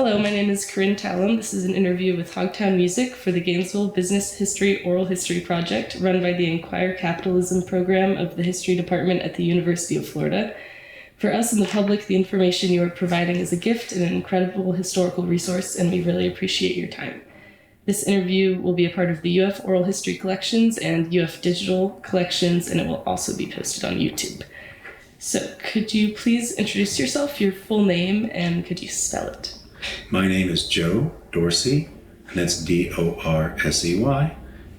Hello, my name is Corinne Talham. This is an interview with Hoggtowne Music for the Gainesville Business History Oral History Project, run by the Inquire Capitalism program of the History Department at the University of Florida. For us and the public, the information you are providing is a gift and an incredible historical resource, and we really appreciate your time. This interview will be a part of the UF Oral History Collections and UF Digital Collections, and it will also be posted on YouTube. So, could you please introduce yourself, your full name, and could you spell it? My name is Joe Dorsey, and that's D-O-R-S-E-Y,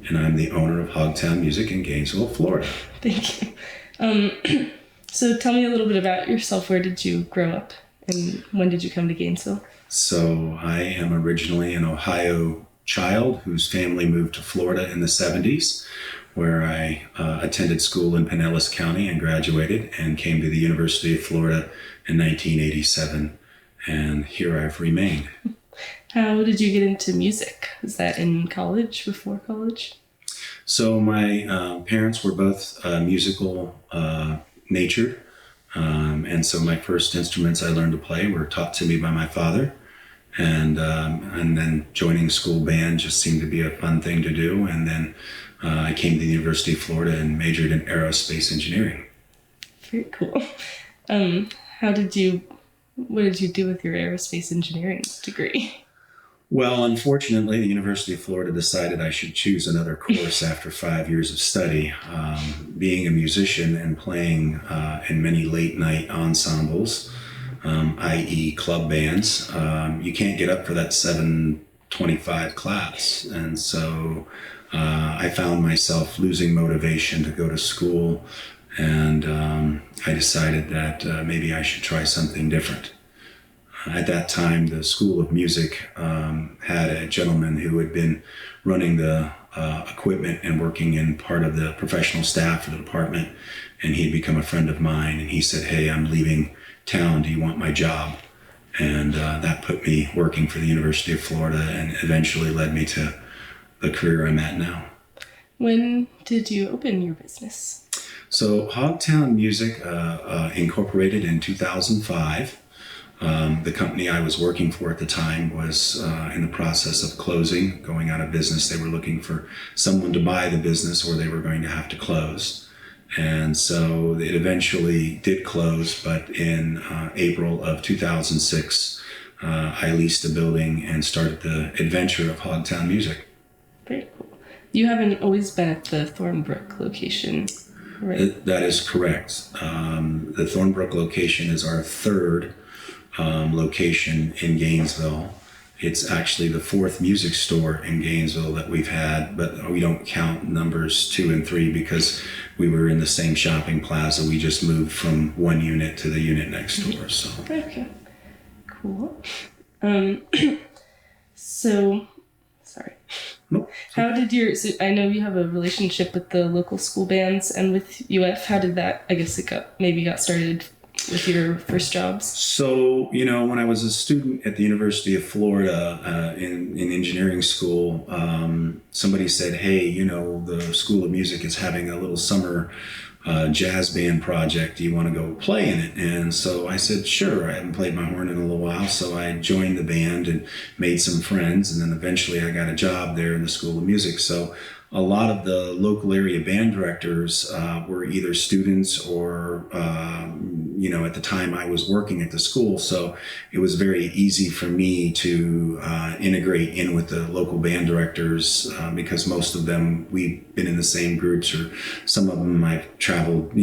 and I'm the owner of Hoggtowne Music in Gainesville, Florida. Thank you. So tell me a little bit about yourself. Where did you grow up, and when did you come to Gainesville? So I am originally an Ohio child whose family moved to Florida in the 70s, where I attended school in Pinellas County and graduated and came to the University of Florida in 1987. And here I've remained. How did you get into music? Was that in college, before college? So my parents were both musical natured. And so my first instruments I learned to play were taught to me by my father. And then joining school band just seemed to be a fun thing to do. And then I came to the University of Florida and majored in aerospace engineering. Very cool. What did you do with your aerospace engineering degree? Well, unfortunately, the University of Florida decided I should choose another course after 5 years of study. Being a musician and playing in many late-night ensembles, i.e. club bands, you can't get up for that 7:25 class. And so I found myself losing motivation to go to school, and I decided that maybe I should try something different. At that time, the School of Music had a gentleman who had been running the equipment and working in part of the professional staff of the department, and he'd become a friend of mine, and he said, "Hey, I'm leaving town. Do you want my job?" And that put me working for the University of Florida and eventually led me to the career I'm at now. When did you open your business? So Hoggtowne Music incorporated in 2005. The company I was working for at the time was in the process of closing, going out of business. They were looking for someone to buy the business, or they were going to have to close. And so it eventually did close, but in April of 2006, I leased a building and started the adventure of Hoggtowne Music. Very cool. You haven't always been at the Thornbrook location, right? That is correct. The Thornbrook location is our third location in Gainesville. It's actually the fourth music store in Gainesville that we've had, but we don't count numbers 2 and 3 because we were in the same shopping plaza. We just moved from one unit to the unit next door. So okay, cool. Sorry. Nope. How did I know you have a relationship with the local school bands and with UF. How did that, I guess got started with your first jobs? So, when I was a student at the University of Florida in engineering school, somebody said, "Hey, the School of Music is having a little summer jazz band project. Do you want to go play in it?" And so I said, "Sure." I haven't played my horn in a little while, so I joined the band and made some friends, and then eventually I got a job there in the School of Music. So a lot of the local area band directors were either students or, at the time I was working at the school. So it was very easy for me to integrate in with the local band directors because most of them, we've been in the same groups, or some of them I've traveled,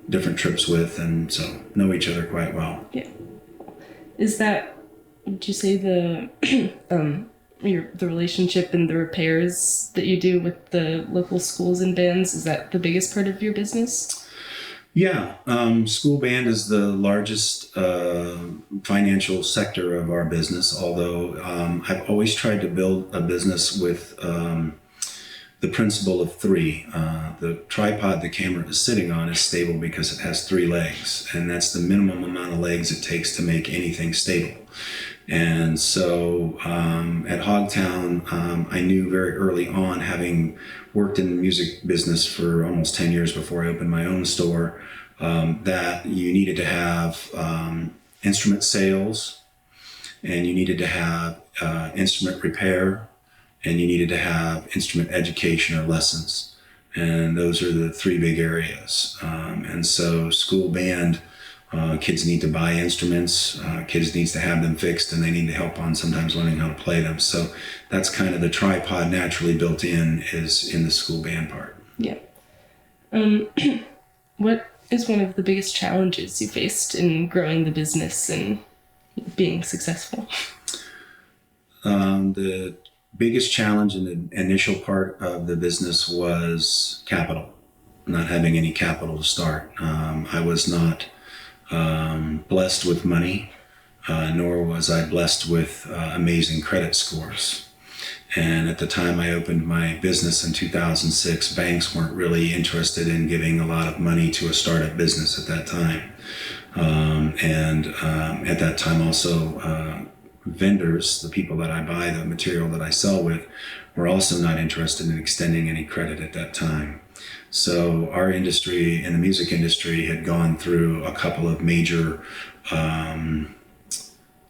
different trips with, and so know each other quite well. Yeah. Would you say the relationship and the repairs that you do with the local schools and bands, is that the biggest part of your business? Yeah, school band is the largest financial sector of our business, although I've always tried to build a business with the principle of 3. The tripod the camera is sitting on is stable because it has 3 legs, and that's the minimum amount of legs it takes to make anything stable. And so at Hoggtowne, I knew very early on, having worked in the music business for almost 10 years before I opened my own store, that you needed to have instrument sales, and you needed to have instrument repair, and you needed to have instrument education or lessons. And those are the three big areas. And so school band, kids need to buy instruments, kids needs to have them fixed, and they need help on sometimes learning how to play them. So that's kind of the tripod naturally built in, is in the school band part. Yeah. What is one of the biggest challenges you faced in growing the business and being successful? The biggest challenge in the initial part of the business was capital, not having any capital to start. I was not blessed with money, nor was I blessed with amazing credit scores. And at the time I opened my business in 2006, banks weren't really interested in giving a lot of money to a startup business at that time. At that time also, vendors, the people that I buy the material that I sell with, were also not interested in extending any credit at that time. So our industry, in the music industry, had gone through a couple of major,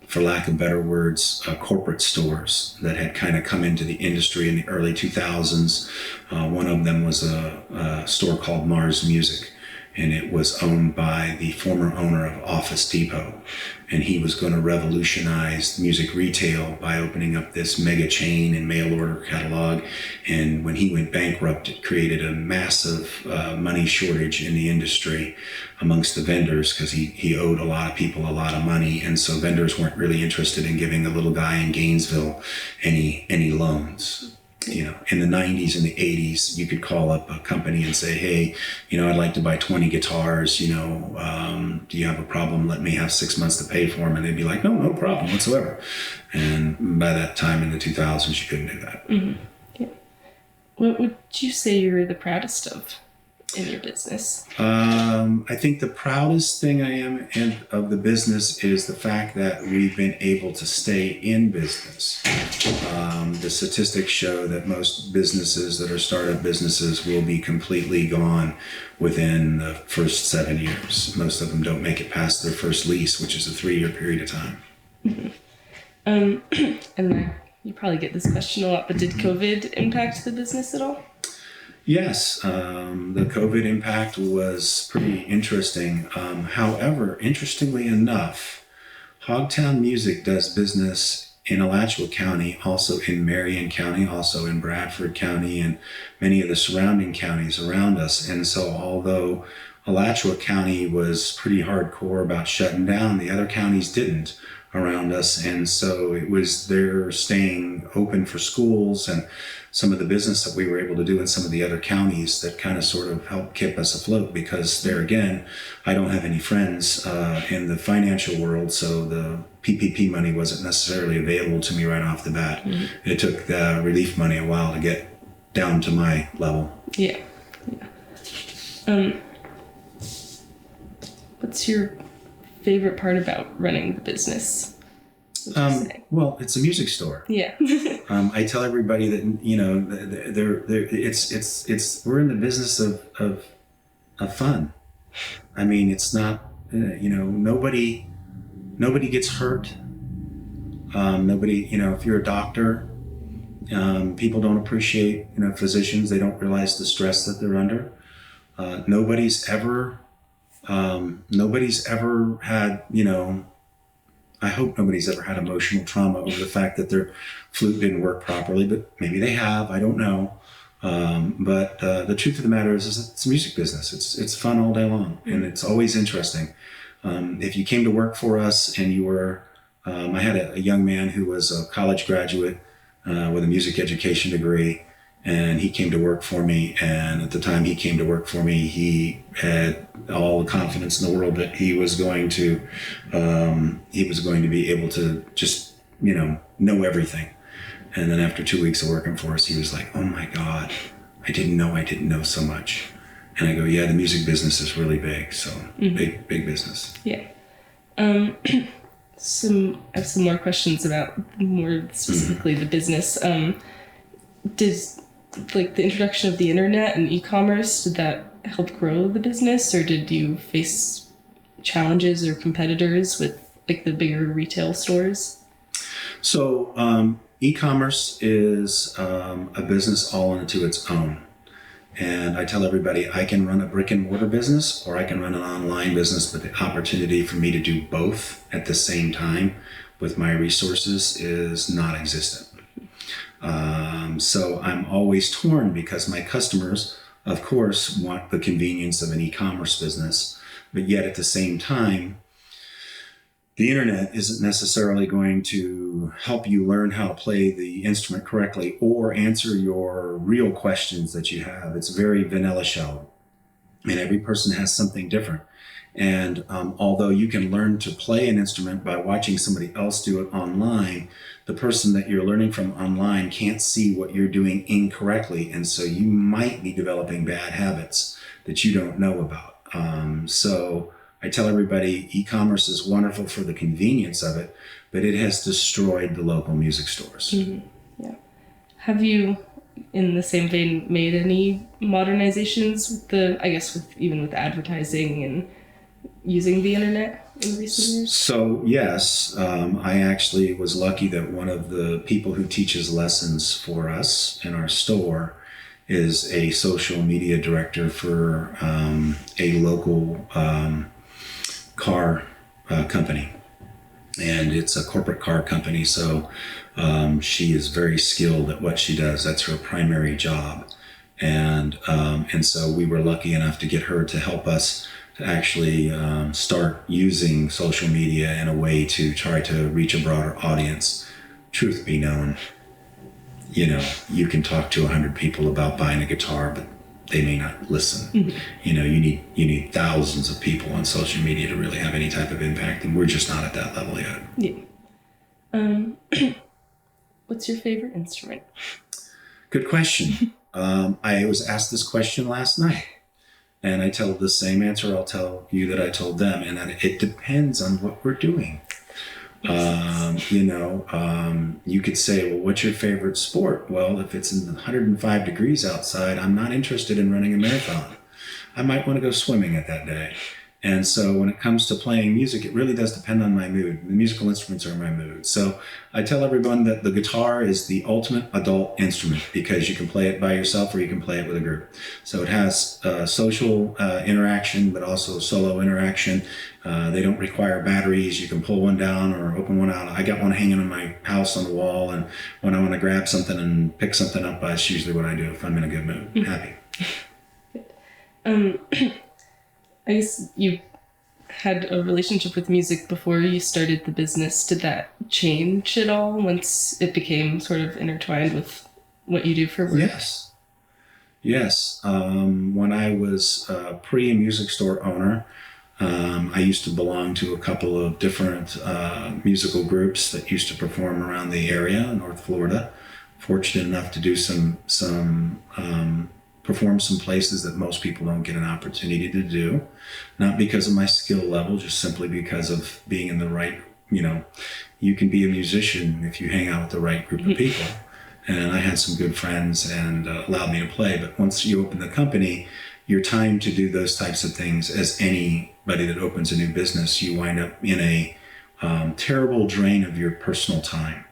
for lack of better words, corporate stores that had kind of come into the industry in the early 2000s. One of them was a store called Mars Music, and it was owned by the former owner of Office Depot. And he was going to revolutionize music retail by opening up this mega chain and mail order catalog. And when he went bankrupt, it created a massive money shortage in the industry amongst the vendors, because he owed a lot of people a lot of money. And so vendors weren't really interested in giving a little guy in Gainesville any loans. You know, in the 90s and the 80s, you could call up a company and say, hey, I'd like to buy 20 guitars, do you have a problem? Let me have 6 months to pay for them. And they'd be like, no problem whatsoever. And by that time in the 2000s, you couldn't do that. Mm-hmm. Yeah. What would you say you're the proudest of in your business? I think the proudest thing I am of the business is the fact that we've been able to stay in business. The statistics show that most businesses that are startup businesses will be completely gone within the first 7 years. Most of them don't make it past their first lease, which is a 3-year period of time. Mm-hmm. And you probably get this question a lot, but did COVID impact the business at all? Yes, the COVID impact was pretty interesting. However, interestingly enough, Hoggtowne Music does business in Alachua County, also in Marion County, also in Bradford County, and many of the surrounding counties around us. And so although Alachua County was pretty hardcore about shutting down, the other counties didn't around us. And so it was their staying open for schools and some of the business that we were able to do in some of the other counties that kind of sort of helped keep us afloat, because there again, I don't have any friends in the financial world, so the PPP money wasn't necessarily available to me right off the bat. Mm-hmm. It took the relief money a while to get down to my level. Yeah. What's your favorite part about running the business? Well, it's a music store. Yeah. I tell everybody that we're in the business of fun. I mean, it's not nobody gets hurt. Nobody, if you're a doctor, people don't appreciate physicians. They don't realize the stress that they're under. Nobody's ever had I hope nobody's ever had emotional trauma over the fact that their flute didn't work properly, but maybe they have, I don't know. But the truth of the matter is it's a music business. It's fun all day long, and it's always interesting. If you came to work for us and you were, I had a young man who was a college graduate with a music education degree, and he came to work for me. And at the time he came to work for me, he had all the confidence in the world that he was going to be able to just, know everything. And then after 2 weeks of working for us, he was like, oh my God, I didn't know so much. And I go, yeah, the music business is really big. So big business. Yeah. I have some more questions about more specifically the business. Did the introduction of the internet and e-commerce, did that help grow the business, or did you face challenges or competitors with the bigger retail stores? So, e-commerce is a business all unto its own. And I tell everybody I can run a brick and mortar business or I can run an online business, but the opportunity for me to do both at the same time with my resources is non-existent. So I'm always torn because my customers, of course, want the convenience of an e-commerce business, but yet at the same time, the internet isn't necessarily going to help you learn how to play the instrument correctly or answer your real questions that you have. It's very vanilla shell, and every person has something different. And although you can learn to play an instrument by watching somebody else do it online, the person that you're learning from online can't see what you're doing incorrectly. And so you might be developing bad habits that you don't know about. So I tell everybody e-commerce is wonderful for the convenience of it, but it has destroyed the local music stores. Mm-hmm. Yeah. Have you, in the same vein, made any modernizations with advertising and using the internet in recent years? So yes, I actually was lucky that one of the people who teaches lessons for us in our store is a social media director for a local car company. And it's a corporate car company, so she is very skilled at what she does. That's her primary job. And so we were lucky enough to get her to help us to actually start using social media in a way to try to reach a broader audience. Truth be known, you can talk to 100 people about buying a guitar, but they may not listen. Mm-hmm. You need thousands of people on social media to really have any type of impact, and we're just not at that level yet. Yeah. What's your favorite instrument? Good question. I was asked this question last night, and I tell the same answer I'll tell you that I told them, and that it depends on what we're doing. You could say, well, what's your favorite sport? Well, if it's 105 degrees outside, I'm not interested in running a marathon. I might want to go swimming at that day. And so when it comes to playing music, it really does depend on my mood. The musical instruments are my mood. So I tell everyone that the guitar is the ultimate adult instrument because you can play it by yourself or you can play it with a group. So it has social interaction, but also solo interaction. They don't require batteries. You can pull one down or open one out. I got one hanging in my house on the wall, and when I want to grab something and pick something up, that's usually what I do if I'm in a good mood. Happy. I guess you had a relationship with music before you started the business. Did that change at all once it became sort of intertwined with what you do for work? Yes. When I was pre-music store owner, I used to belong to a couple of different musical groups that used to perform around the area in North Florida. Fortunate enough to do perform some places that most people don't get an opportunity to do, not because of my skill level, just simply because of being in the right, you can be a musician if you hang out with the right group of people. And I had some good friends and allowed me to play. But once you open the company, your time to do those types of things, as anybody that opens a new business, you wind up in a terrible drain of your personal time.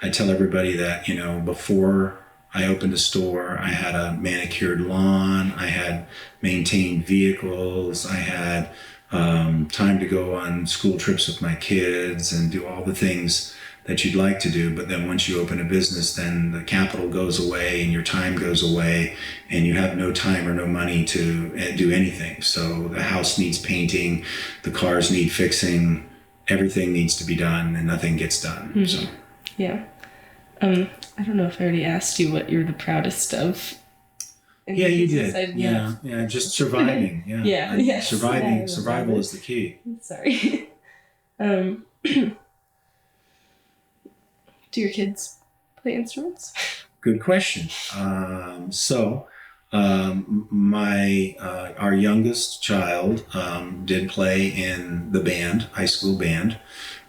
I tell everybody that, before I opened a store, I had a manicured lawn, I had maintained vehicles, I had time to go on school trips with my kids and do all the things that you'd like to do. But then once you open a business, then the capital goes away and your time goes away and you have no time or no money to do anything. So the house needs painting, the cars need fixing, everything needs to be done and nothing gets done. Mm-hmm. So. Yeah. I don't know if I already asked you what you're the proudest of. Yeah, you did. Yeah, just surviving. Yeah. Survival is the key. Sorry. Do your kids play instruments? Good question. Our youngest child did play in the band, high school band.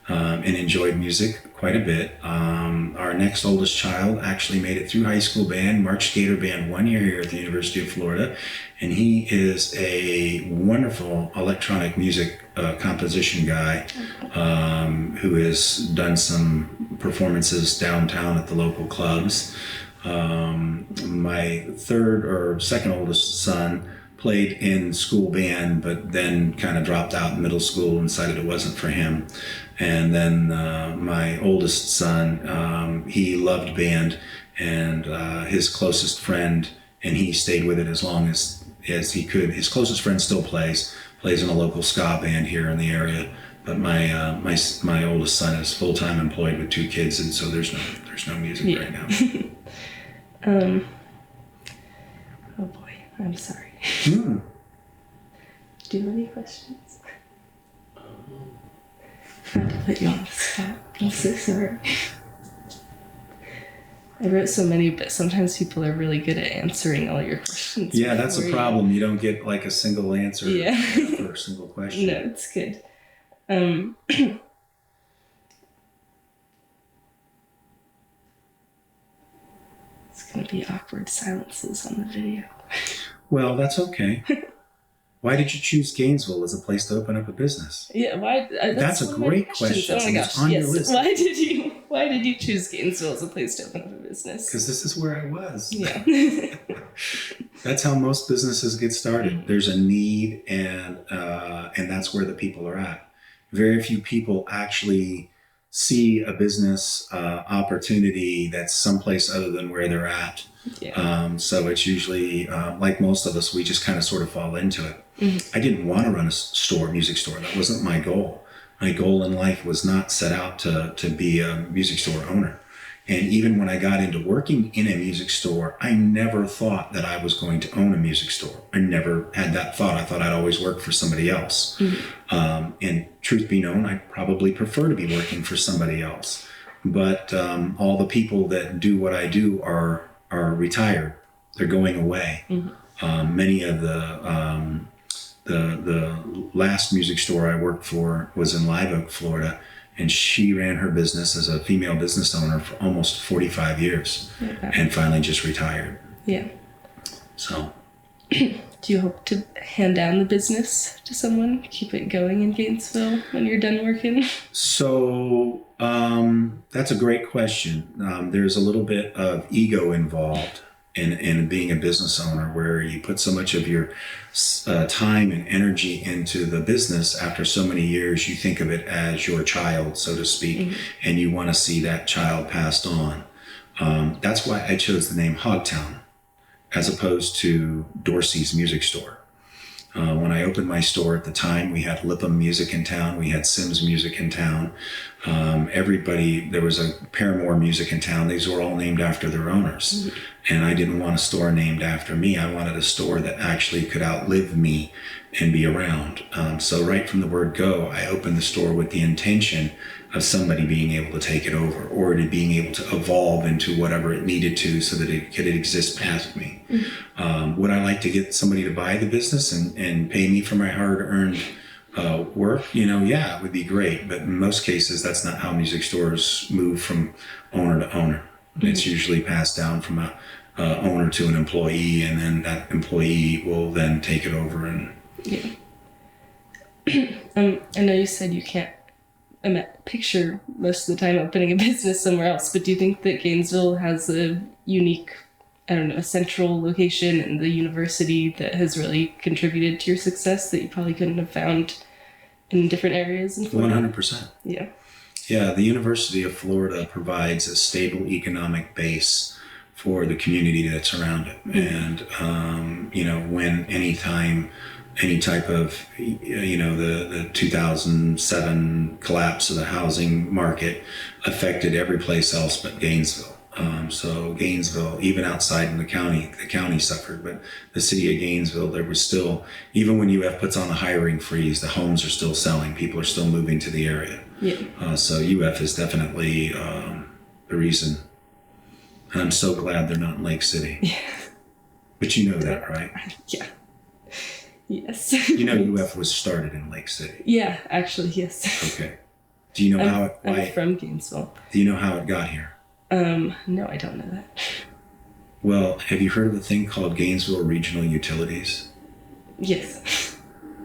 and enjoyed music quite a bit. Our next oldest child actually made it through high school band, March Gator Band 1 year here at the University of Florida, and he is a wonderful electronic music composition guy who has done some performances downtown at the local clubs. My third or second oldest son played in school band, but then kind of dropped out in middle school and decided it wasn't for him. And then my oldest son, he loved band, and his closest friend, and he stayed with it as long as he could. His closest friend still plays in a local ska band here in the area. But my oldest son is full-time employed with 2 kids, and so there's no music right now. Oh boy, I'm sorry. Mm. Do you have any questions? I had to put you on the spot. I'm so sorry. I wrote so many, but sometimes people are really good at answering all your questions. Yeah, that's a problem. You don't get like a single answer for a single question. No, it's good. It's going to be awkward silences on the video. Well, that's okay. Why did you choose Gainesville as a place to open up a business? Yeah, why? That's a great question. Oh my gosh, on yes. your list. Why did you choose Gainesville as a place to open up a business? Because this is where I was. Yeah. That's how most businesses get started. Mm-hmm. There's a need, and that's where the people are at. Very few people actually see a business opportunity that's someplace other than where they're at. Yeah. So it's usually, like most of us, we just kind of sort of fall into it. Mm-hmm. I didn't want to run a music store. That wasn't my goal. My goal in life was not set out to be a music store owner. And even when I got into working in a music store, I never thought that I was going to own a music store. I never had that thought. I thought I'd always work for somebody else. Mm-hmm. And truth be known, I probably prefer to be working for somebody else. But all the people that do what I do are retired. They're going away. Mm-hmm. Many of the last music store I worked for was in Live Oak, Florida. And she ran her business as a female business owner for almost 45 years and finally just retired. Yeah. So. Do you hope to hand down the business to someone, keep it going in Gainesville when you're done working? So that's a great question. There's a little bit of ego involved in being a business owner, where you put so much of your time and energy into the business. After so many years, you think of it as your child, so to speak, mm-hmm. and you want to see that child passed on. That's why I chose the name Hoggtowne as opposed to Dorsey's Music Store. When I opened my store at the time, we had Lipham Music in town. We had Sims Music in town. There was a Paramore Music in town. These were all named after their owners. Mm-hmm. And I didn't want a store named after me. I wanted a store that actually could outlive me and be around. So right from the word go, I opened the store with the intention of somebody being able to take it over, or to being able to evolve into whatever it needed to, so that it could exist past me. Mm-hmm. Would I like to get somebody to buy the business and pay me for my hard-earned work? Yeah, it would be great. But in most cases, that's not how music stores move from owner to owner. Mm-hmm. It's usually passed down from a owner to an employee, and then that employee will then take it over. And I know you said you can't picture most of the time opening a business somewhere else, but do you think that Gainesville has a unique, a central location in the university that has really contributed to your success that you probably couldn't have found in different areas in Florida? 100%. Yeah. Yeah, the University of Florida provides a stable economic base for the community that's around it. Mm-hmm. And, when any type of, the 2007 collapse of the housing market affected every place else but Gainesville. So Gainesville, even outside in the county suffered, but the city of Gainesville, there was still, even when UF puts on a hiring freeze, the homes are still selling. People are still moving to the area. Yeah. So UF is definitely the reason. And I'm so glad they're not in Lake City. Yeah. But you know that, right? Yeah. Yes. UF was started in Lake City. Yeah, actually, yes. Okay. Do you know how it? I'm from Gainesville. Do you know how it got here? No, I don't know that. Well, have you heard of a thing called Gainesville Regional Utilities? Yes.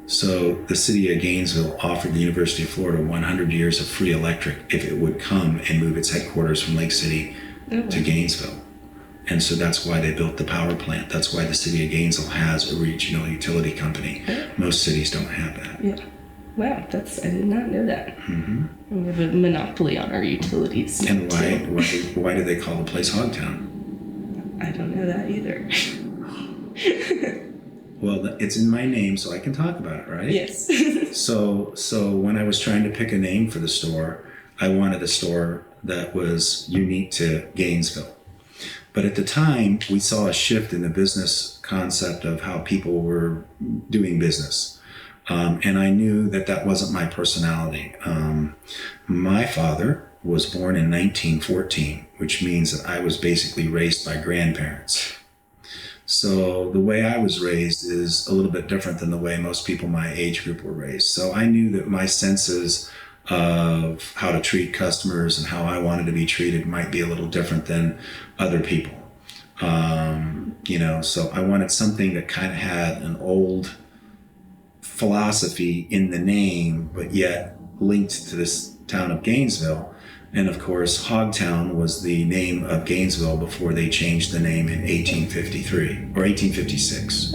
So the city of Gainesville offered the University of Florida 100 years of free electric if it would come and move its headquarters from Lake City to Gainesville. And so that's why they built the power plant. That's why the city of Gainesville has a regional utility company. Most cities don't have that. Yeah. Wow, I did not know that. Mm-hmm. We have a monopoly on our utilities. And why do they call the place Hoggtowne? I don't know that either. Well, it's in my name, so I can talk about it, right? Yes. So when I was trying to pick a name for the store, I wanted a store that was unique to Gainesville. But at the time, we saw a shift in the business concept of how people were doing business. And I knew that wasn't my personality. My father was born in 1914, which means that I was basically raised by grandparents. So the way I was raised is a little bit different than the way most people my age group were raised. So I knew that my senses of how to treat customers and how I wanted to be treated might be a little different than other people. So I wanted something that kind of had an old philosophy in the name, but yet linked to this town of Gainesville. And of course, Hoggtowne was the name of Gainesville before they changed the name in 1853 or 1856.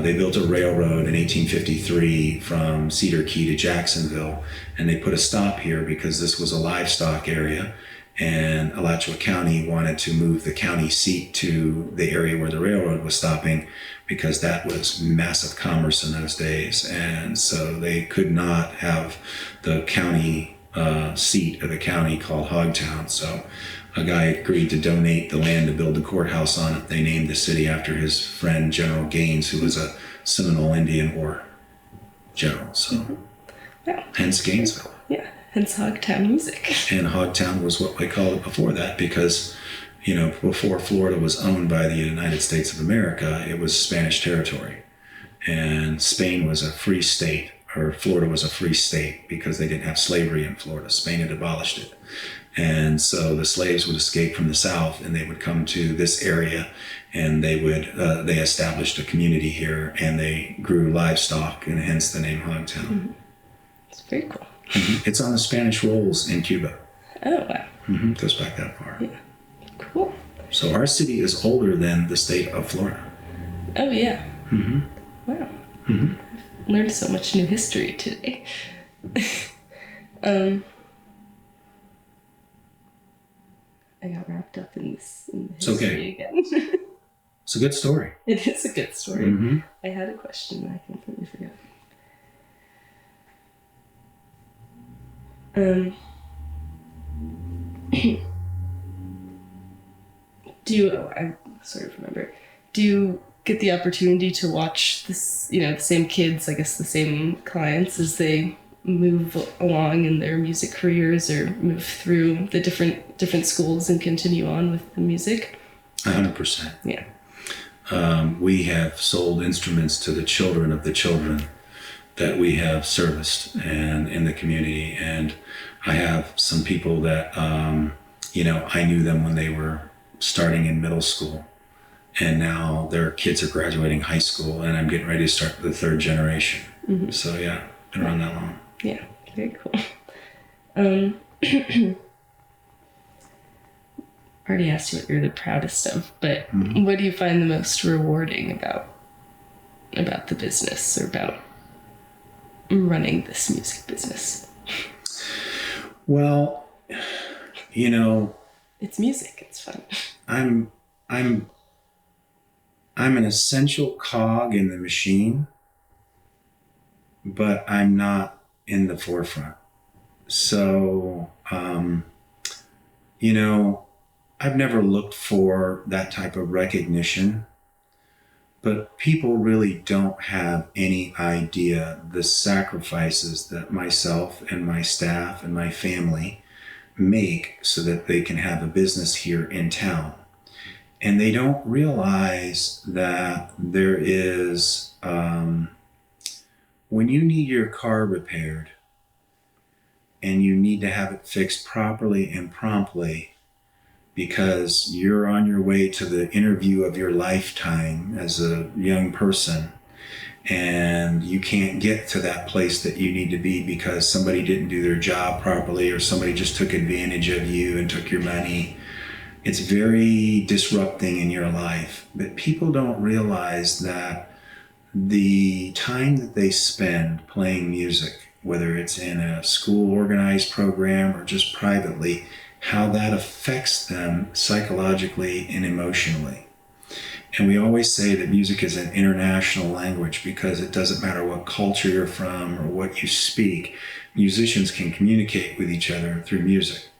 They built a railroad in 1853 from Cedar Key to Jacksonville, and they put a stop here because this was a livestock area, and Alachua County wanted to move the county seat to the area where the railroad was stopping because that was massive commerce in those days. And so they could not have the county seat of the county called Hoggtowne. So a guy agreed to donate the land to build the courthouse on it. They named the city after his friend General Gaines, who was a Seminole Indian War general. So hence Gainesville. Yeah, hence Hoggtowne music. And Hoggtowne was what we called it before that because, before Florida was owned by the United States of America, it was Spanish territory. And Spain was a free state, or Florida was a free state because they didn't have slavery in Florida. Spain had abolished it. And so the slaves would escape from the South and they would come to this area and they established a community here and they grew livestock and hence the name Hoggtowne. Mm-hmm. It's very cool. Mm-hmm. It's on the Spanish rolls in Cuba. Oh, wow. Mm-hmm. It goes back that far. Yeah. Cool. So our city is older than the state of Florida. Oh, yeah. Mm-hmm. Wow. Mm-hmm. I've learned so much new history today. I got wrapped up in the history again. It's a good story. It is a good story. Mm-hmm. I had a question and I completely forgot. I sort of remember. Do you get the opportunity to watch this, the same kids, I guess the same clients as they move along in their music careers or move through the different schools and continue on with the music? 100%. Yeah. We have sold instruments to the children of the children that we have serviced and in the community. And I have some people that, I knew them when they were starting in middle school. And now their kids are graduating high school and I'm getting ready to start the third generation. Mm-hmm. So yeah, been around that long. Yeah, very cool. I already asked you what you're the proudest of, but what do you find the most rewarding about the business or about running this music business? Well, it's music. It's fun. I'm an essential cog in the machine, but I'm not in the forefront. So, I've never looked for that type of recognition, but people really don't have any idea the sacrifices that myself and my staff and my family make so that they can have a business here in town. And they don't realize that there is, when you need your car repaired, and you need to have it fixed properly and promptly, because you're on your way to the interview of your lifetime as a young person, and you can't get to that place that you need to be because somebody didn't do their job properly, or somebody just took advantage of you and took your money. It's very disrupting in your life. But people don't realize that the time that they spend playing music, whether it's in a school organized program or just privately, how that affects them psychologically and emotionally. And we always say that music is an international language because it doesn't matter what culture you're from or what you speak. Musicians can communicate with each other through music.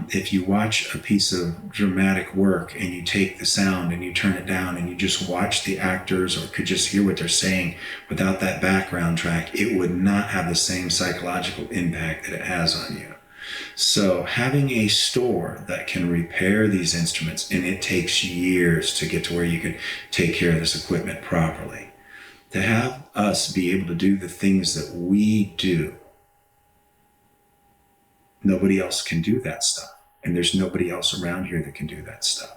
If you watch a piece of dramatic work and you take the sound and you turn it down and you just watch the actors or could just hear what they're saying without that background track, it would not have the same psychological impact that it has on you. So having a store that can repair these instruments, and it takes years to get to where you can take care of this equipment properly, to have us be able to do the things that we do, nobody else can do that stuff. And there's nobody else around here that can do that stuff.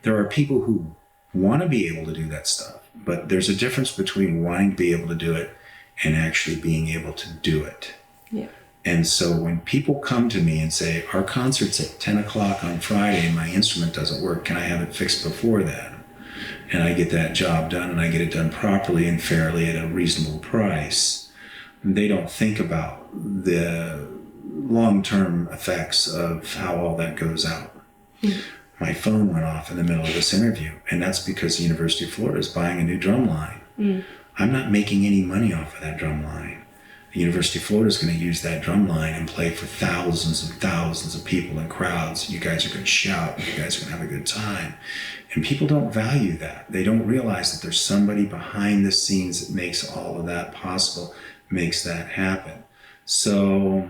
There are people who want to be able to do that stuff, but there's a difference between wanting to be able to do it and actually being able to do it. Yeah. And so when people come to me and say, our concert's at 10 o'clock on Friday and my instrument doesn't work, can I have it fixed before then? And I get that job done, and I get it done properly and fairly at a reasonable price. They don't think about the long-term effects of how all that goes out. Mm-hmm. My phone went off in the middle of this interview, and that's because the University of Florida is buying a new drum line. Mm. I'm not making any money off of that drum line. The University of Florida is going to use that drum line and play for thousands and thousands of people in crowds. You guys are going to shout. You guys are going to have a good time. And people don't value that. They don't realize that there's somebody behind the scenes that makes all of that possible, makes that happen. So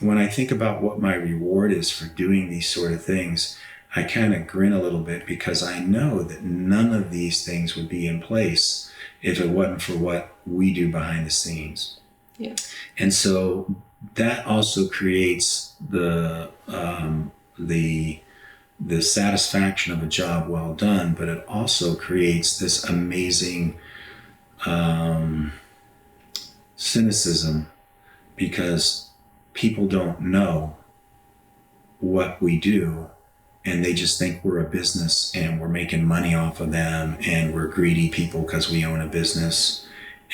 when I think about what my reward is for doing these sort of things, I kind of grin a little bit, because I know that none of these things would be in place if it wasn't for what we do behind the scenes. Yeah. And so that also creates the satisfaction of a job well done, but it also creates this amazing cynicism, because people don't know what we do, and they just think we're a business and we're making money off of them, and we're greedy people because we own a business.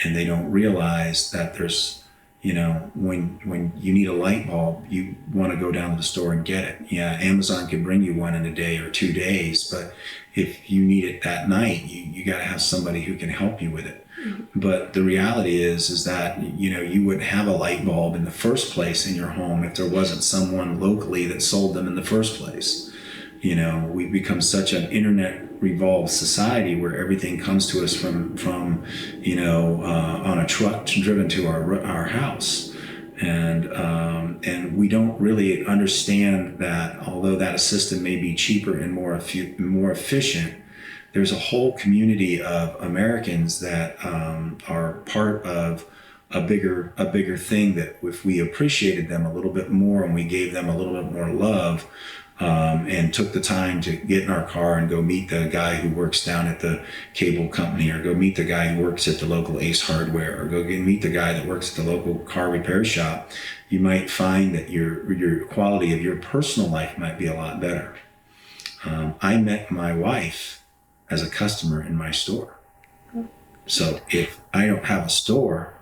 And they don't realize that there's, when you need a light bulb, you want to go down to the store and get it. Yeah, Amazon can bring you one in a day or 2 days, but if you need it that night, you got to have somebody who can help you with it. Mm-hmm. But the reality is that, you wouldn't have a light bulb in the first place in your home if there wasn't someone locally that sold them in the first place. We've become such an internet revolved society where everything comes to us from on a truck driven to our house. And we don't really understand that although that system may be cheaper and more efficient, there's a whole community of Americans that are part of a bigger thing, that if we appreciated them a little bit more and we gave them a little bit more love, and took the time to get in our car and go meet the guy who works down at the cable company, or go meet the guy who works at the local Ace Hardware, or go meet the guy that works at the local car repair shop, you might find that your quality of your personal life might be a lot better. I met my wife as a customer in my store. So if I don't have a store,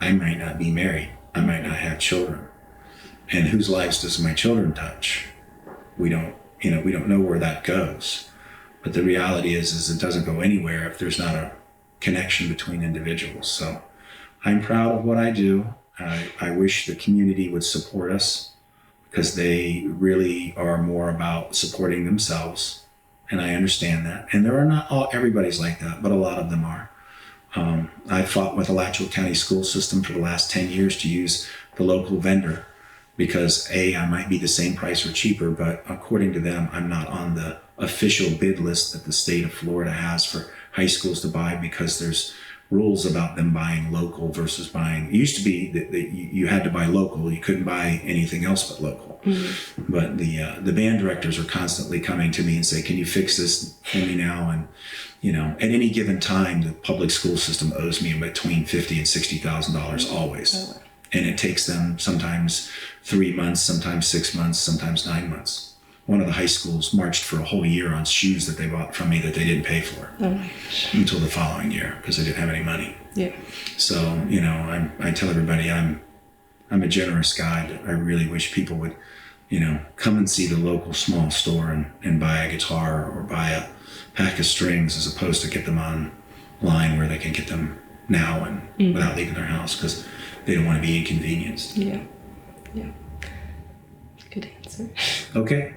I might not be married. I might not have children. And whose lives does my children touch? We don't know where that goes. But the reality is it doesn't go anywhere if there's not a connection between individuals. So I'm proud of what I do. I wish the community would support us, because they really are more about supporting themselves. And I understand that. And there are not everybody's like that, but a lot of them are. I fought with the Alachua County school system for the last 10 years to use the local vendor, because I might be the same price or cheaper, but according to them, I'm not on the official bid list that the state of Florida has for high schools to buy, because there's rules about them buying local versus buying. It used to be that you had to buy local. You couldn't buy anything else but local. Mm-hmm. But the band directors are constantly coming to me and say, "Can you fix this for me now?" And at any given time, the public school system owes me between $50,000 and $60,000 always. Oh. And it takes them sometimes 3 months, sometimes 6 months, sometimes 9 months. One of the high schools marched for a whole year on shoes that they bought from me that they didn't pay for until the following year because they didn't have any money. Yeah. So, I tell everybody I'm a generous guy, but I really wish people would, come and see the local small store and buy a guitar or buy a pack of strings as opposed to get them online where they can get them now and without leaving their house because they don't want to be inconvenienced. Yeah. Good answer. Okay.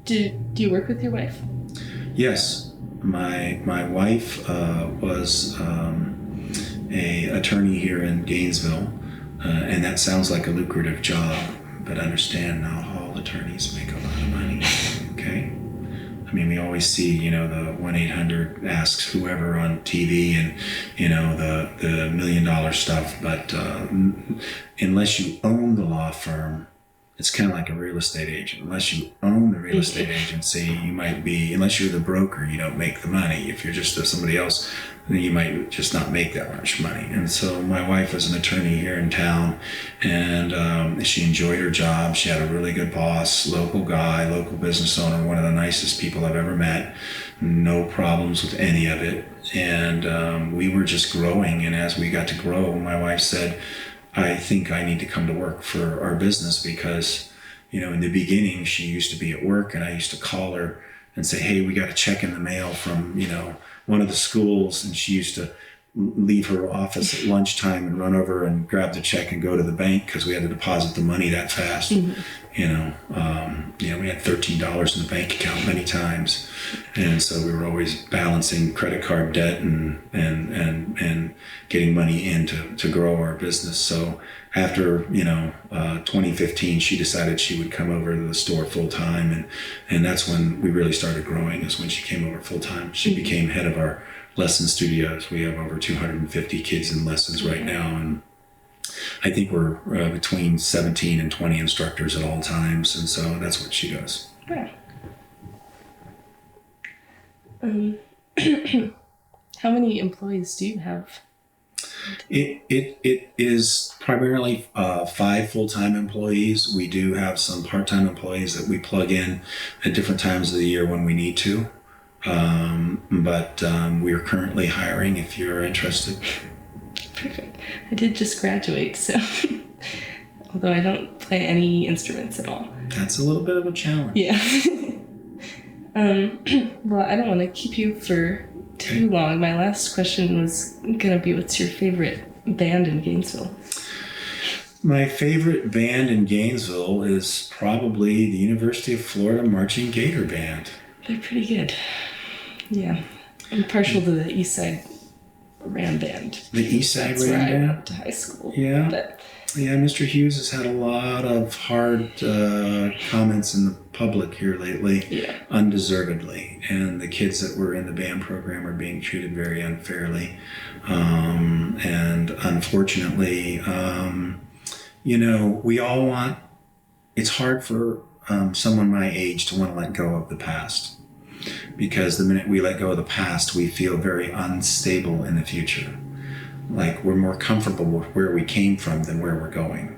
Do you work with your wife? Yes. My wife was a attorney here in Gainesville, and that sounds like a lucrative job, but understand not all attorneys make a lot of money. Okay. I mean, we always see, the 1-800 asks whoever on TV and, the $1 million stuff. But unless you own the law firm, it's kind of like a real estate agent. Unless you own the real estate agency, you might be, unless you're the broker, you don't make the money. If you're just somebody else, then you might just not make that much money. And so my wife was an attorney here in town, and she enjoyed her job. She had a really good boss, local guy, local business owner, one of the nicest people I've ever met. No problems with any of it. And we were just growing. And as we got to grow, my wife said, "I think I need to come to work for our business," because, in the beginning, she used to be at work and I used to call her and say, "Hey, we got a check in the mail from, one of the schools." And she used to leave her office at lunchtime and run over and grab the check and go to the bank because we had to deposit the money that fast. Mm-hmm. We had $13 in the bank account many times. And so we were always balancing credit card debt and getting money in to grow our business. So after, 2015, she decided she would come over to the store full time. And that's when we really started growing, is when she came over full time. She became head of our lesson studios. We have over 250 kids in lessons right now. And I think we're between 17 and 20 instructors at all times. And so that's what she does. Yeah. How many employees do you have? It is primarily 5 full-time employees. We do have some part-time employees that we plug in at different times of the year when we need to. But we are currently hiring if you're interested. Perfect. I did just graduate, so although I don't play any instruments at all. That's a little bit of a challenge. Yeah. Well, I don't want to keep you for too long. My last question was going to be, what's your favorite band in Gainesville? My favorite band in Gainesville is probably the University of Florida Marching Gator Band. They're pretty good. Yeah. I'm partial to the Eastside Ram Band. The Eastside Ram Band? That's where I went to high school. Yeah. But yeah, Mr. Hughes has had a lot of hard comments in the public here lately, undeservedly. And the kids that were in the band program are being treated very unfairly. And unfortunately, we all want, it's hard for someone my age to want to let go of the past. Because the minute we let go of the past, we feel very unstable in the future. Like we're more comfortable with where we came from than where we're going.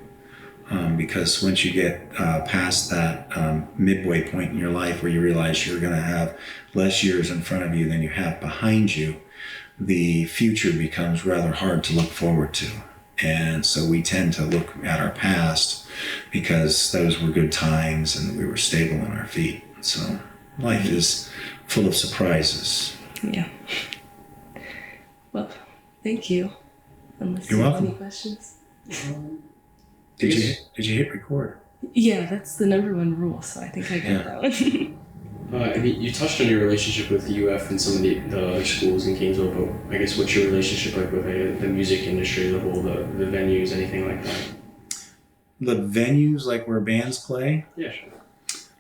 Because once you get past that midway point in your life where you realize you're going to have less years in front of you than you have behind you, the future becomes rather hard to look forward to. And so we tend to look at our past because those were good times and we were stable on our feet. So life is full of surprises. Yeah. Well, thank you. Unless You're you have welcome. any questions. Did you hit record? Yeah, that's the number one rule, so I think I got that one. You touched on your relationship with UF and some of the other schools in Gainesville, but I guess what's your relationship like with the music industry, the venues, anything like that? The venues, like where bands play? Yeah, sure.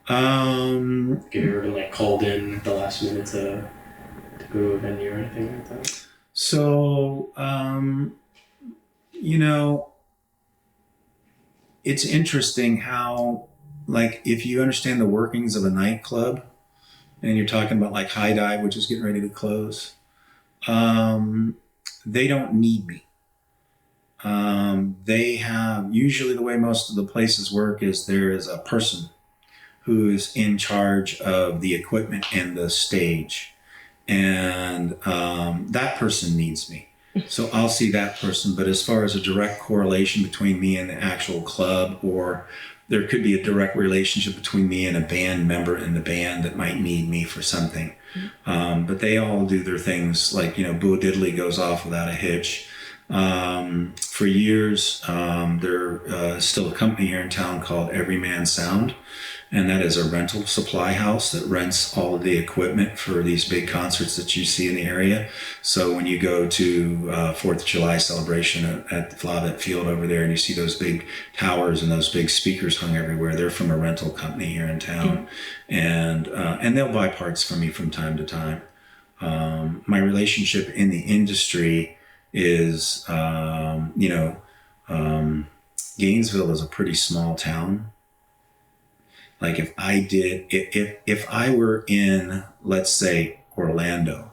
Have you ever been called in at the last minute to go to a venue or anything like that? So, you know, it's interesting how, like, if you understand the workings of a nightclub, and you're talking about like High Dive, which is getting ready to close, they don't need me. They have, usually the way most of the places work is there is a person who's in charge of the equipment and the stage. And that person needs me. So I'll see that person. But as far as a direct correlation between me and the actual club, or there could be a direct relationship between me and a band member in the band that might need me for something. But they all do their things, like, you know, Bo Diddley goes off without a hitch. For years, there's still a company here in town called Everyman Sound, and that is a rental supply house that rents all of the equipment for these big concerts that you see in the area. So when you go to 4th of July celebration at the Flavet Field over there, and you see those big towers and those big speakers hung everywhere, they're from a rental company here in town. And they'll buy parts from me from time to time. My relationship in the industry is, Gainesville is a pretty small town. Like if I were in, let's say, Orlando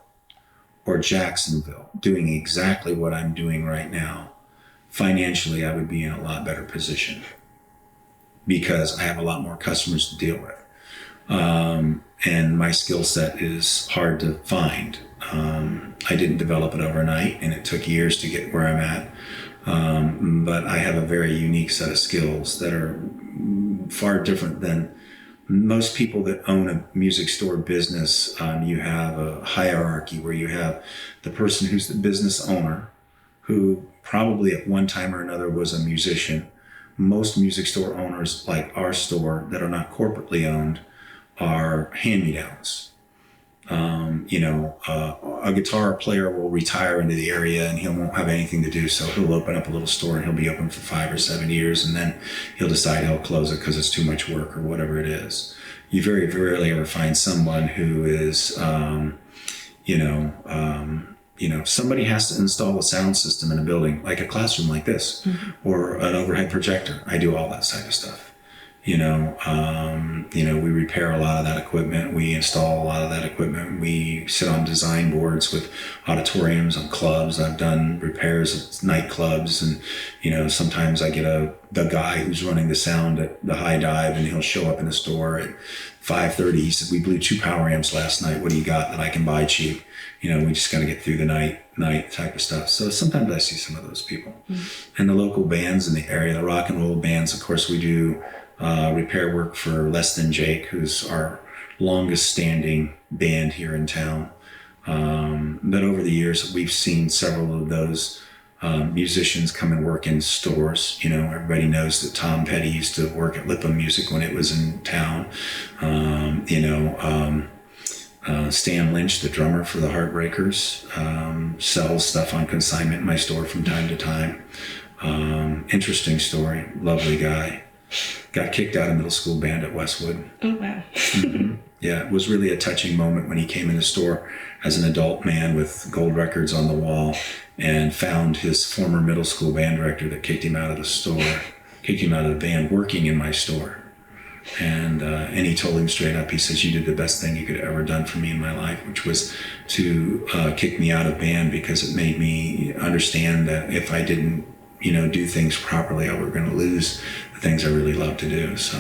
or Jacksonville doing exactly what I'm doing right now, financially I would be in a lot better position because I have a lot more customers to deal with. And my skill set is hard to find. I didn't develop it overnight, and it took years to get where I'm at. But I have a very unique set of skills that are far different than most people that own a music store business. You have a hierarchy where you have the person who's the business owner, who probably at one time or another was a musician. Most music store owners, like our store, that are not corporately owned, are hand-me-downs. A guitar player will retire into the area and he won't have anything to do, so he'll open up a little store and he'll be open for 5 or 7 years, and then he'll decide he'll close it because it's too much work or whatever it is. You very rarely ever find someone who is, somebody has to install a sound system in a building, like a classroom like this, or an overhead projector. I do all that type of stuff. We repair a lot of that equipment. We install a lot of that equipment. We sit on design boards with auditoriums and clubs. I've done repairs at nightclubs, and, sometimes I get the guy who's running the sound at the High Dive, and he'll show up in the store at 5:30. He said, "We blew 2 power amps last night. What do you got that I can buy cheap?" We just got to get through the night type of stuff. So sometimes I see some of those people. And the local bands in the area, the rock and roll bands, of course, we do repair work for Less Than Jake, who's our longest standing band here in town. But over the years, we've seen several of those musicians come and work in stores. Everybody knows that Tom Petty used to work at Lipa Music when it was in town. Stan Lynch, the drummer for the Heartbreakers, sells stuff on consignment in my store from time to time. Interesting story. Lovely guy. Got kicked out of middle school band at Westwood. Oh, wow. Yeah, it was really a touching moment when he came in the store as an adult man with gold records on the wall and found his former middle school band director that kicked him out of the store, kicked him out of the band, working in my store. And he told him straight up, he says, "You did the best thing you could have ever done for me in my life," which was to kick me out of band, because it made me understand that if I didn't, do things properly, I was going to lose the things I really love to do. So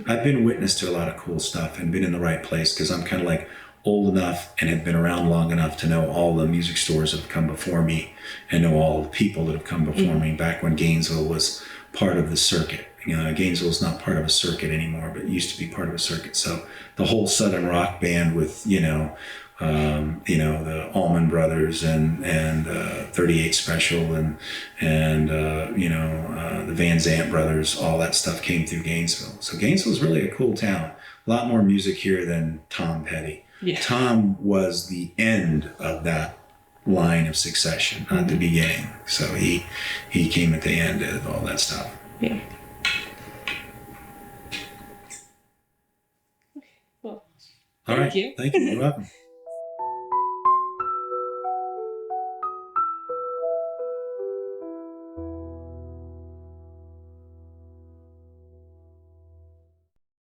I've been witness to a lot of cool stuff and been in the right place, because I'm kind of like old enough and have been around long enough to know all the music stores that have come before me and know all the people that have come before me back when Gainesville was part of the circuit. Gainesville is not part of a circuit anymore, but it used to be part of a circuit. So the whole Southern rock band with, the Allman Brothers and 38 Special and the Van Zant Brothers, all that stuff came through Gainesville. So Gainesville is really a cool town. A lot more music here than Tom Petty. Yeah. Tom was the end of that line of succession, not the beginning. So he came at the end of all that stuff. Yeah. Well, all right. Thank you. You're welcome.